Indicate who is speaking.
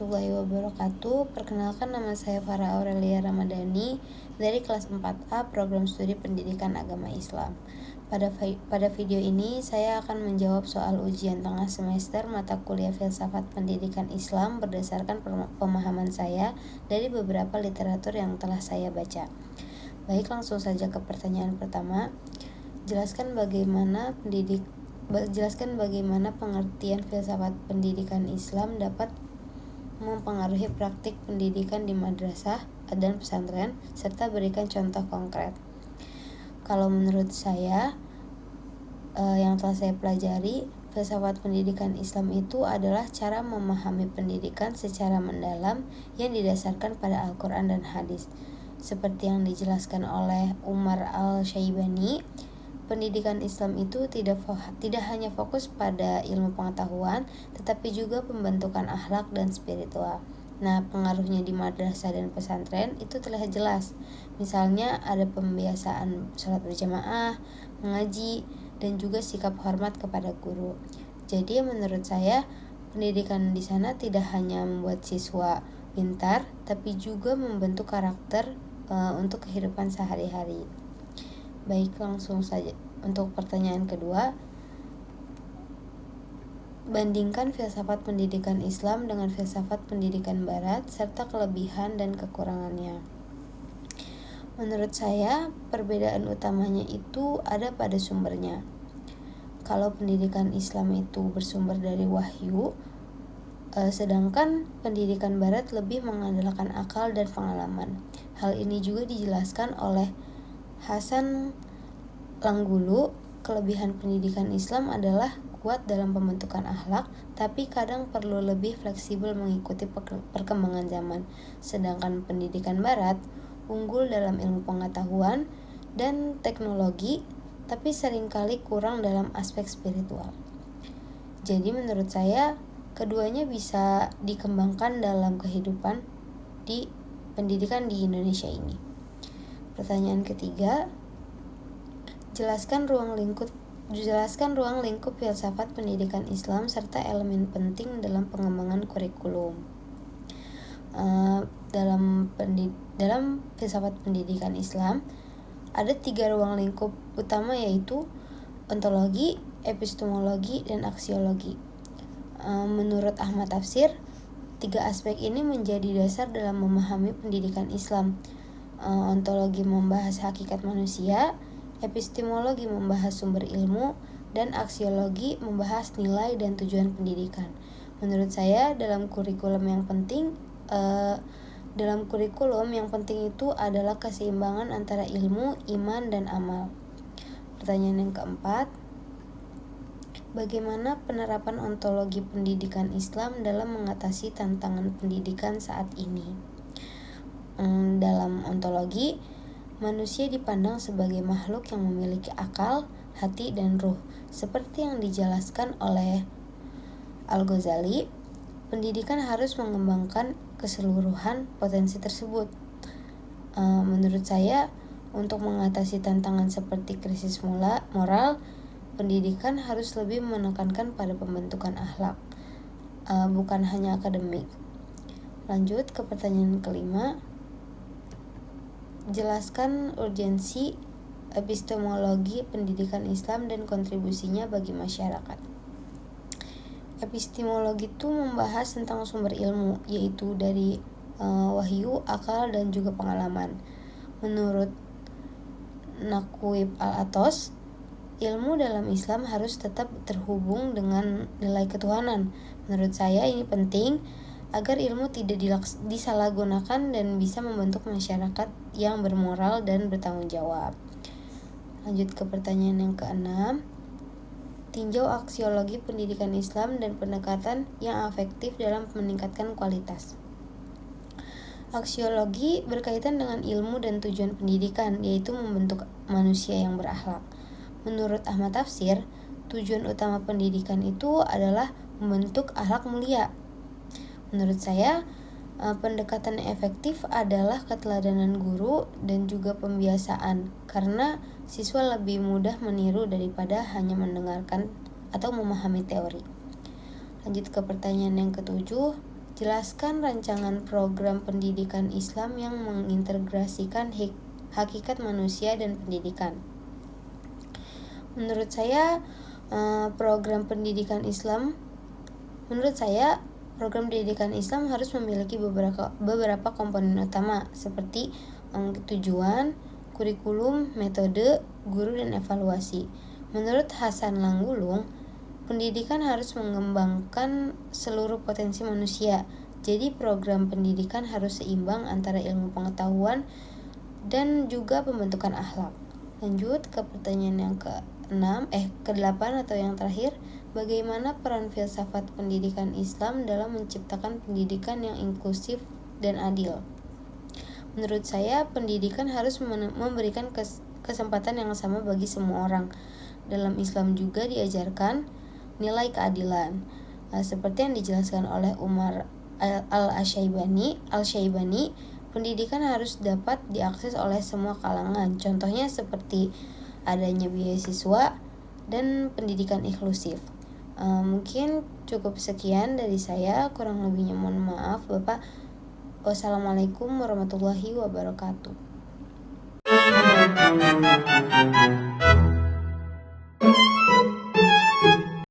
Speaker 1: warahmatullahi wabarakatuh. Perkenalkan, nama saya Farah Aurelia Ramadhani dari kelas 4A Program Studi Pendidikan Agama Islam. Pada video ini saya akan menjawab soal ujian tengah semester mata kuliah Filsafat Pendidikan Islam berdasarkan pemahaman saya dari beberapa literatur yang telah saya baca. Baik, langsung saja ke pertanyaan pertama. Jelaskan bagaimana pengertian filsafat pendidikan Islam dapat mempengaruhi praktik pendidikan di madrasah dan pesantren, serta berikan contoh konkret. Kalau menurut saya, yang telah saya pelajari, filsafat pendidikan Islam itu adalah cara memahami pendidikan secara mendalam yang didasarkan pada Al-Quran dan hadis. Seperti yang dijelaskan oleh Umar Al-Syaibani, pendidikan Islam itu tidak hanya fokus pada ilmu pengetahuan, tetapi juga pembentukan akhlak dan spiritual. Nah, pengaruhnya di madrasah dan pesantren itu telah jelas. Misalnya ada pembiasaan sholat berjamaah, mengaji, dan juga sikap hormat kepada guru. Jadi menurut saya, pendidikan di sana tidak hanya membuat siswa pintar, tapi juga membentuk karakter untuk kehidupan sehari-hari. Baik, langsung saja untuk pertanyaan kedua. Bandingkan filsafat pendidikan Islam dengan filsafat pendidikan Barat serta kelebihan dan kekurangannya. Menurut saya, perbedaan utamanya itu ada pada sumbernya. Kalau pendidikan Islam itu bersumber dari wahyu, sedangkan pendidikan Barat lebih mengandalkan akal dan pengalaman. Hal ini juga dijelaskan oleh Hasan Langgulu. Kelebihan pendidikan Islam adalah kuat dalam pembentukan akhlak, tapi kadang perlu lebih fleksibel mengikuti perkembangan zaman. Sedangkan pendidikan Barat unggul dalam ilmu pengetahuan dan teknologi, tapi seringkali kurang dalam aspek spiritual. Jadi menurut saya, keduanya bisa dikembangkan dalam kehidupan di pendidikan di Indonesia ini. Pertanyaan ketiga, jelaskan ruang lingkup filsafat pendidikan Islam serta elemen penting dalam pengembangan kurikulum. Dalam filsafat pendidikan Islam ada 3 ruang lingkup utama, yaitu ontologi, epistemologi, dan aksiologi. Menurut Ahmad Tafsir, 3 aspek ini menjadi dasar dalam memahami pendidikan Islam. Ontologi membahas hakikat manusia, epistemologi membahas sumber ilmu, dan aksiologi membahas nilai dan tujuan pendidikan. Menurut saya, dalam kurikulum yang penting itu adalah keseimbangan antara ilmu, iman, dan amal. Pertanyaan yang keempat, bagaimana penerapan ontologi pendidikan Islam dalam mengatasi tantangan pendidikan saat ini? Dalam ontologi, manusia dipandang sebagai makhluk yang memiliki akal, hati, dan ruh. Seperti yang dijelaskan oleh Al-Ghazali, pendidikan harus mengembangkan keseluruhan potensi tersebut. Menurut saya, untuk mengatasi tantangan seperti krisis moral, pendidikan harus lebih menekankan pada pembentukan akhlak, bukan hanya akademik. Lanjut ke pertanyaan kelima. Jelaskan urgensi epistemologi pendidikan Islam dan kontribusinya bagi masyarakat. Epistemologi itu membahas tentang sumber ilmu, yaitu dari wahyu, akal, dan juga pengalaman. Menurut Naqib Al-Atos, ilmu dalam Islam harus tetap terhubung dengan nilai ketuhanan. Menurut saya ini penting agar ilmu tidak disalahgunakan dan bisa membentuk masyarakat yang bermoral dan bertanggung jawab. Lanjut ke pertanyaan yang keenam. Tinjau aksiologi pendidikan Islam dan pendekatan yang efektif dalam meningkatkan kualitas. Aksiologi berkaitan dengan ilmu dan tujuan pendidikan, yaitu membentuk manusia yang berakhlak. Menurut Ahmad Tafsir, tujuan utama pendidikan itu adalah membentuk akhlak mulia. Menurut saya, pendekatan yang efektif adalah keteladanan guru dan juga pembiasaan, karena siswa lebih mudah meniru daripada hanya mendengarkan atau memahami teori. Lanjut ke pertanyaan yang ketujuh. Jelaskan rancangan program pendidikan Islam yang mengintegrasikan hakikat manusia dan pendidikan. Menurut saya, program pendidikan Islam harus memiliki beberapa komponen utama seperti tujuan, kurikulum, metode, guru, dan evaluasi. Menurut Hasan Langgulung, pendidikan harus mengembangkan seluruh potensi manusia. Jadi program pendidikan harus seimbang antara ilmu pengetahuan dan juga pembentukan akhlak. Lanjut ke pertanyaan yang ke-8 atau yang terakhir. Bagaimana peran filsafat pendidikan Islam dalam menciptakan pendidikan yang inklusif dan adil? Menurut saya, pendidikan harus memberikan kesempatan yang sama bagi semua orang. Dalam Islam juga diajarkan nilai keadilan, seperti yang dijelaskan oleh Umar al-Syaibani, pendidikan harus dapat diakses oleh semua kalangan. Contohnya seperti adanya beasiswa dan pendidikan inklusif. Mungkin cukup sekian dari saya, kurang lebihnya mohon maaf Bapak. Wassalamualaikum warahmatullahi wabarakatuh.